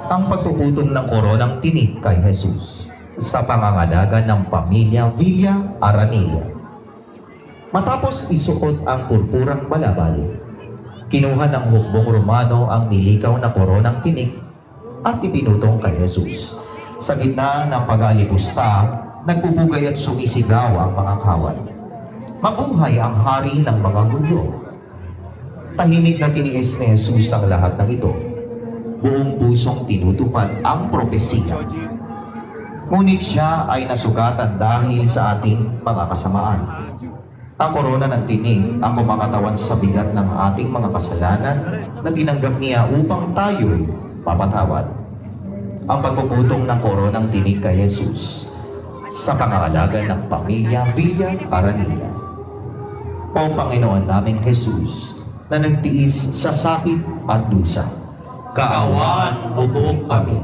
Ang pagpuputong ng koronang tinik kay Jesus sa pangangalaga ng pamilya Villa Aranilla. Matapos isuot ang purpurang balabal, kinuha ng hukbong Romano ang nilikaw na koronang tinik at ipinutong kay Jesus. Sa gitna ng pag-aalipusta, nagbubugay at sumisigaw ang mga kawal. Mabuhay ang hari ng mga Hudyo. Tahimik na tiniis ni Jesus ang lahat ng ito. Buong pusong tinutupad ang propesiya. Ngunit siya ay nasugatan dahil sa ating mga kasamaan. Ang korona ng tinig ang kumakatawan sa bigat ng ating mga kasalanan na tinanggap niya upang tayo'y mapatawad. Ang pagpuputong ng koronang tinig kay Jesus sa pangangalaga ng pamilya Villa Aranilla. O Panginoon naming Jesus na nagtiis sa sakit at dusa, kaawaan mo po kami.